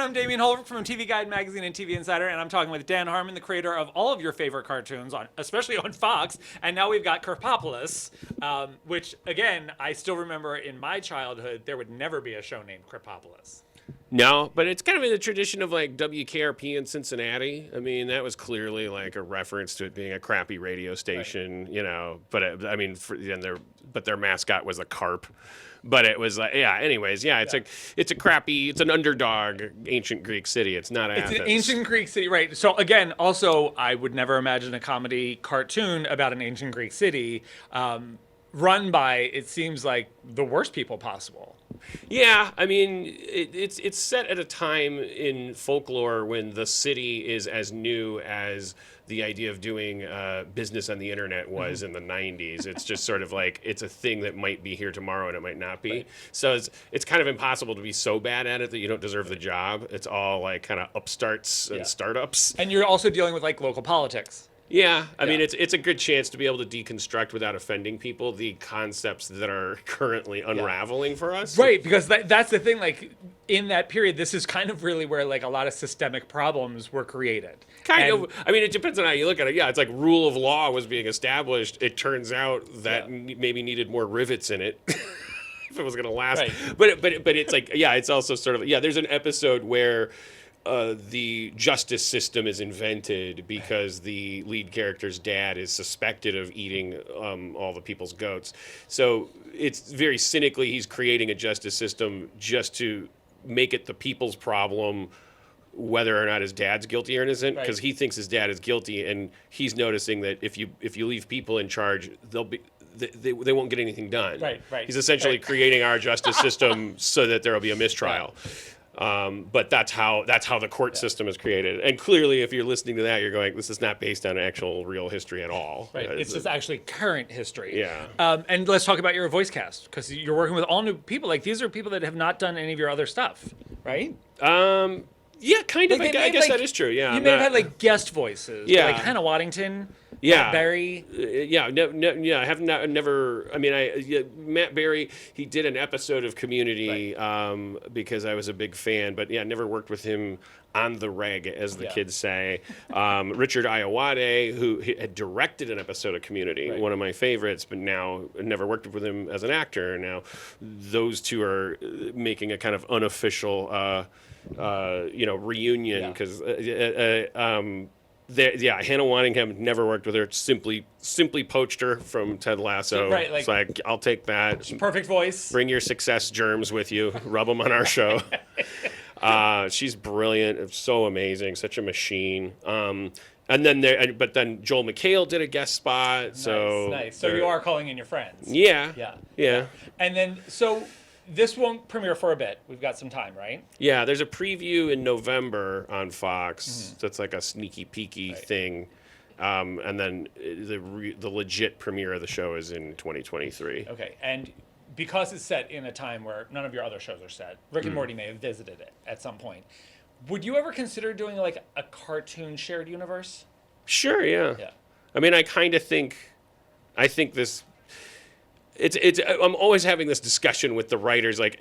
I'm Damian Holbrook from TV Guide Magazine and TV Insider, and I'm talking with Dan Harmon, the creator of all of your favorite cartoons, especially on Fox. And now we've got Krapopolis, which, again, I still remember in my childhood, there would never be a show named Krapopolis. No, but it's kind of in the tradition of like WKRP in Cincinnati. I mean, that was clearly like a reference to it being a crappy radio station, you know. But but their mascot was a carp. But it was like, yeah. Anyways, yeah. It's an underdog ancient Greek city. It's not Athens. It's an ancient Greek city, right? So again, also, I would never imagine a comedy cartoon about an ancient Greek city, run by, it seems like, the worst people possible. Yeah, I mean, it's set at a time in folklore when the city is as new as the idea of doing business on the internet was in the 90s. It's just sort of like, it's a thing that might be here tomorrow and it might not be. Right. So it's kind of impossible to be so bad at it that you don't deserve the job. It's all like kind of upstarts and startups. And you're also dealing with like local politics. Yeah, I mean, it's a good chance to be able to deconstruct without offending people the concepts that are currently unraveling for us. Right, because that's the thing, like, in that period, this is kind of really where, like, a lot of systemic problems were created. Kind of. I mean, it depends on how you look at it. Yeah, it's like rule of law was being established. It turns out that maybe needed more rivets in it. If it was going to last. Right. But it's like, yeah, it's also sort of, there's an episode where the justice system is invented because the lead character's dad is suspected of eating all the people's goats. So it's very cynically, he's creating a justice system just to make it the people's problem whether or not his dad's guilty or innocent, because he thinks his dad is guilty, and he's noticing that if you leave people in charge, they won't get anything done. Right. He's essentially creating our justice system so that there will be a mistrial. But that's how the court system is created. And clearly, if you're listening to that, you're going, this is not based on actual real history at all. Right. It's just actually current history. Yeah. And let's talk about your voice cast, because you're working with all new people. Like, these are people that have not done any of your other stuff, right? Yeah, kind of. Like, I guess that is true. Yeah. You may have had like guest voices. Yeah. Like Hannah Waddington. Yeah. Matt Berry. I have never. I mean, Matt Berry. He did an episode of Community because I was a big fan, but never worked with him on the reg, as the kids say. Richard Iowade, who had directed an episode of Community, one of my favorites, but now never worked with him as an actor. Now, those two are making a kind of unofficial, reunion because. Hannah Waddingham never worked with her. Simply poached her from Ted Lasso. Right, it's like, I'll take that. Perfect voice. Bring your success germs with you. Rub them on our show. She's brilliant. So amazing. Such a machine. And then Joel McHale did a guest spot. Nice. So you are calling in your friends. Yeah. And then this won't premiere for a bit. We've got some time, right? Yeah, there's a preview in November on Fox. That's like a sneaky peeky thing. And then the legit premiere of the show is in 2023. Okay, and because it's set in a time where none of your other shows are set, Rick and Morty may have visited it at some point. Would you ever consider doing like a cartoon shared universe? Sure, yeah. I mean, I think this... I'm always having this discussion with the writers. Like,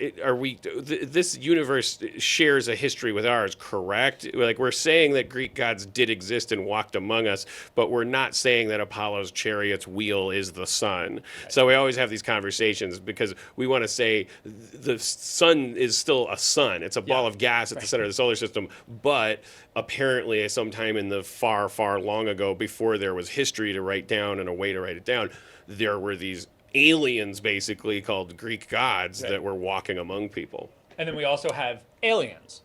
this universe shares a history with ours, correct? Like, we're saying that Greek gods did exist and walked among us, but we're not saying that Apollo's chariot's wheel is the sun. Right. So we always have these conversations because we want to say the sun is still a sun. It's a ball of gas at the center of the solar system, but apparently sometime in the far, far long ago, before there was history to write down and a way to write it down, there were these aliens basically called Greek gods that were walking among people. And then we also have aliens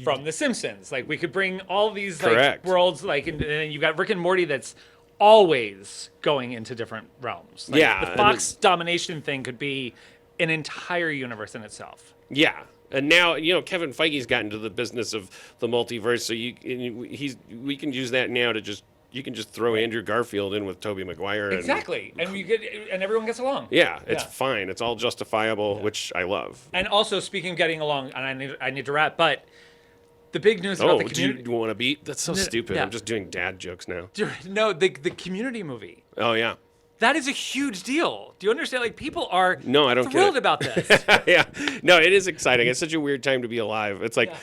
from The Simpsons. Like, we could bring all these like worlds, like, and then you've got Rick and Morty that's always going into different realms. Like, the Fox domination thing could be an entire universe in itself. Yeah. And now, Kevin Feige's gotten into the business of the multiverse, so we can use that now to you can just throw Andrew Garfield in with Tobey Maguire. Exactly. And everyone gets along. Yeah, it's fine. It's all justifiable, which I love. And also, speaking of getting along, and I need to wrap, but the big news about the Community... Do you want to beat? That's so stupid. Yeah. I'm just doing dad jokes now. No, the Community movie. Oh, yeah. That is a huge deal. Do you understand? Like, people are I don't thrilled about this. Yeah. No, it is exciting. It's such a weird time to be alive. It's like,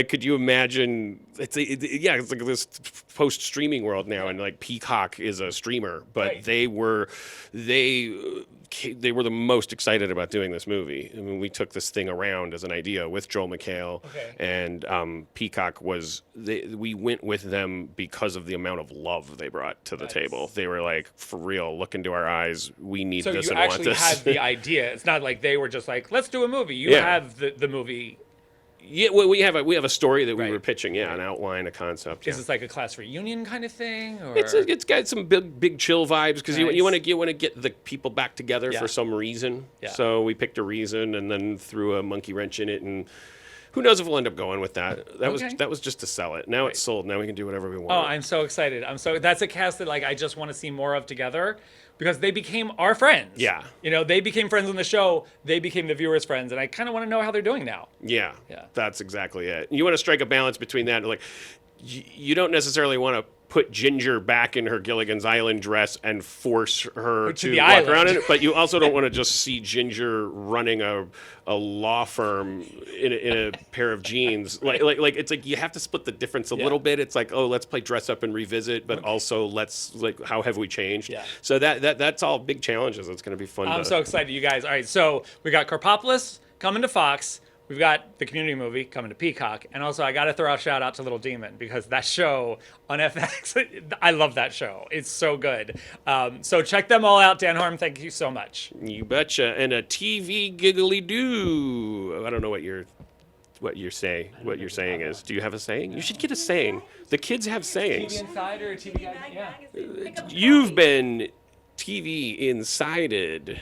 could you imagine? It's like this post-streaming world now, and like Peacock is a streamer, but they were the most excited about doing this movie. I mean, we took this thing around as an idea with Joel McHale, and Peacock we went with them because of the amount of love they brought to the table. They were like, for real, look into our eyes. We need this and want this. So you actually had the idea. It's not like they were just like, let's do a movie. You have the movie. Yeah, well, we have a story that we were pitching. Yeah, an outline, a concept. Is this like a class reunion kind of thing? Or? It's got some big chill vibes because you want to get the people back together for some reason. Yeah. So we picked a reason and then threw a monkey wrench in it, and who knows if we'll end up going with that. That was just to sell it. Now it's sold. Now we can do whatever we want. Oh, I'm so excited. That's a cast that like I just want to see more of together. Because they became our friends. Yeah. They became friends on the show. They became the viewers' friends. And I kind of want to know how they're doing now. Yeah. That's exactly it. You want to strike a balance between that. Like, you don't necessarily want to put Ginger back in her Gilligan's Island dress and force her to walk around in it. But you also don't want to just see Ginger running a law firm in a pair of jeans. Like it's like you have to split the difference a little bit. It's like, oh, let's play dress up and revisit, but also let's how have we changed? Yeah. So that's all big challenges. It's going to be fun. I'm so excited, you guys. All right, so we got Krapopolis coming to Fox. We've got the Community movie coming to Peacock. And also, I got to throw a shout out to Little Demon because that show on FX, I love that show. It's so good. So check them all out. Dan Harmon, thank you so much. You betcha. And a TV giggly doo. I don't know what you're saying is. Do you have a saying? You should get a saying. The kids have sayings. TV Insider, TV Guide, yeah. You've been TV Insided.